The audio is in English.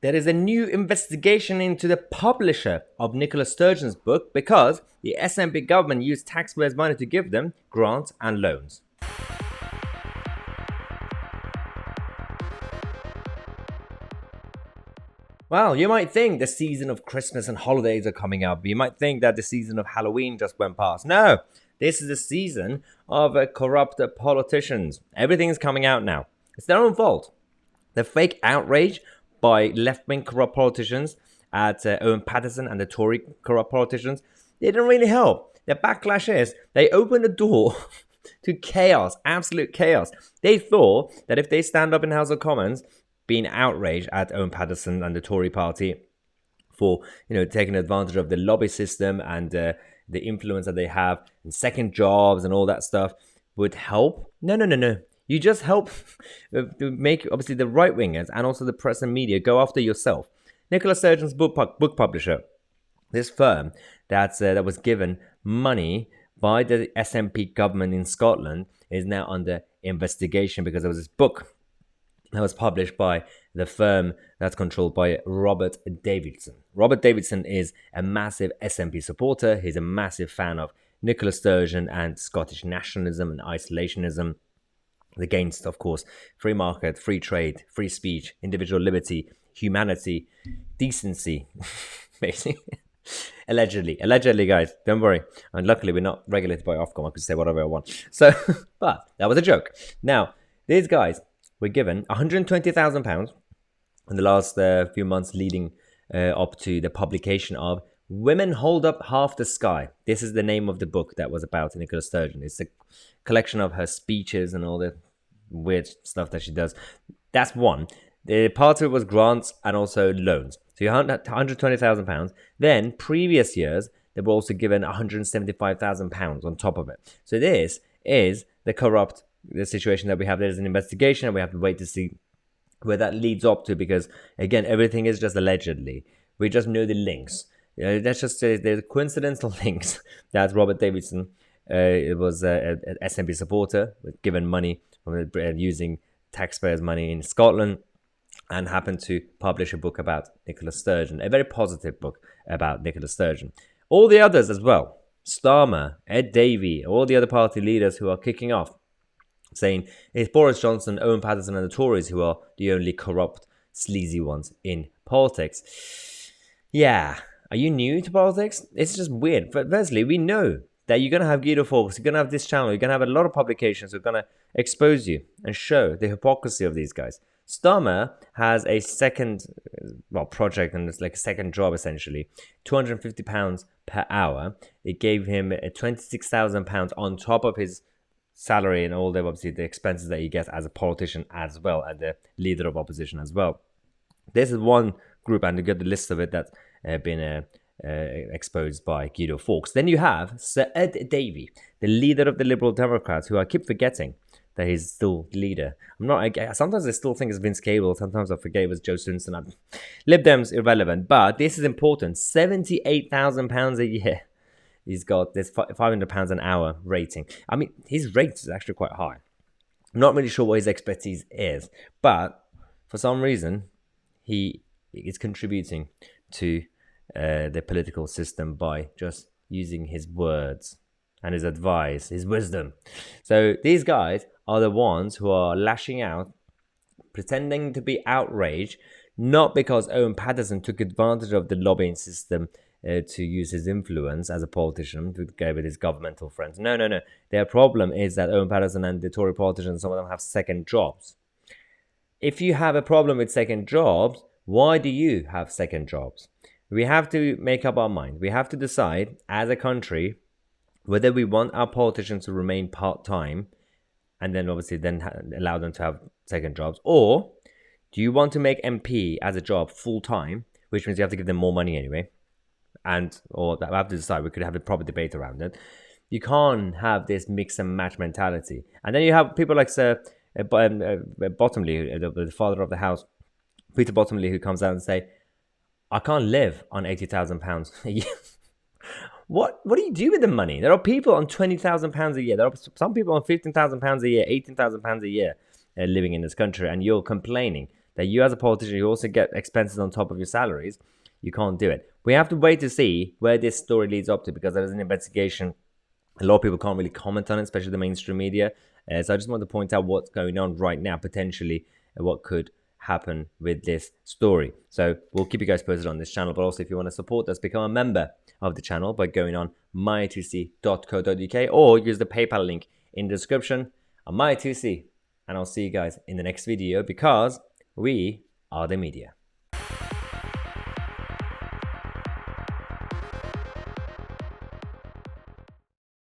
there is a new investigation into the publisher of Nicola Sturgeon's book because the SNP government used taxpayers' money to give them grants and loans. Well, you might think the season of Christmas and holidays are coming up. You might think that the season of Halloween just went past. No, this is the season of corrupt politicians. Everything's coming out now. It's their own fault. The fake outrage by left-wing corrupt politicians at Owen Paterson and the Tory corrupt politicians, they didn't really help. The backlash is they opened the door to chaos, absolute chaos. They thought that if they stand up in House of Commons, being outraged at Owen Paterson and the Tory party for, taking advantage of the lobby system and the influence that they have and second jobs and all that stuff would help. No. You just help to make, obviously, the right-wingers and also the press and media go after yourself. Nicola Sturgeon's book publisher, this firm that was given money by the SNP government in Scotland, is now under investigation because there was this book that was published by the firm that's controlled by Robert Davidson. Robert Davidson is a massive SNP supporter. He's a massive fan of Nicola Sturgeon and Scottish nationalism and isolationism, against, of course, free market, free trade, free speech, individual liberty, humanity, decency, basically. Allegedly, guys, don't worry. And luckily, we're not regulated by Ofcom. I could say whatever I want. So, but that was a joke. Now, these guys were given £120,000 in the last few months leading up to the publication of Women Hold Up Half the Sky. This is the name of the book that was about Nicola Sturgeon. It's a collection of her speeches and all the weird stuff that she does. That's one. The part of it was grants and also loans. So you had £120,000. Then, previous years, they were also given £175,000 on top of it. So this is the situation that we have. There's an investigation and we have to wait to see where that leads up to, because, again, everything is just allegedly. We just know the links. Let's just say there's coincidental links that Robert Davidson was an SNP supporter, given money from using taxpayers' money in Scotland, and happened to publish a book about Nicola Sturgeon, a very positive book about Nicola Sturgeon. All the others as well, Starmer, Ed Davey, all the other party leaders who are kicking off, saying it's Boris Johnson, Owen Paterson and the Tories who are the only corrupt, sleazy ones in politics. Yeah. Are you new to politics? It's just weird. But firstly, we know that you're going to have Guido Fawkes, you're going to have this channel, you're going to have a lot of publications who are going to expose you and show the hypocrisy of these guys. Starmer has a second project, and it's like a second job essentially. £250 per hour. It gave him £26,000 on top of his salary and all the, obviously, the expenses that he gets as a politician as well, and the leader of opposition as well. This is one group, and you get the list of it that's been exposed by Guido Fawkes. Then you have Sir Ed Davey, the leader of the Liberal Democrats, who I keep forgetting that he's still leader. Sometimes I still think it's Vince Cable. Sometimes I forget it was Joe Swinson. Lib Dem's irrelevant, but this is important. £78,000 a year. He's got this £500 an hour rating. I mean, his rate is actually quite high. I'm not really sure what his expertise is, but for some reason, he is contributing to the political system by just using his words and his advice, his wisdom. So these guys are the ones who are lashing out, pretending to be outraged, not because Owen Paterson took advantage of the lobbying system to use his influence as a politician to go with his governmental friends. No. Their problem is that Owen Paterson and the Tory politicians, some of them have second jobs. If you have a problem with second jobs, why do you have second jobs? We have to make up our mind. We have to decide as a country whether we want our politicians to remain part-time and then obviously allow them to have second jobs, or do you want to make MP as a job full-time, which means you have to give them more money anyway, or we have to decide. We could have a proper debate around it. You can't have this mix and match mentality. And then you have people like Sir Bottomley, the father of the house, Peter Bottomley, who comes out and say, I can't live on £80,000 a year. What do you do with the money? There are people on £20,000 a year. There are some people on £15,000 a year, £18,000 a year living in this country, and you're complaining that you as a politician, you also get expenses on top of your salaries, you can't do it. We have to wait to see where this story leads up to, because there is an investigation. A lot of people can't really comment on it, especially the mainstream media. So I just want to point out what's going on right now, potentially what could happen with this story. So we'll keep you guys posted on this channel, but also if you want to support us, become a member of the channel by going on my2c.co.uk or use the PayPal link in the description. I'm my2c, and I'll see you guys in the next video, because we are the media.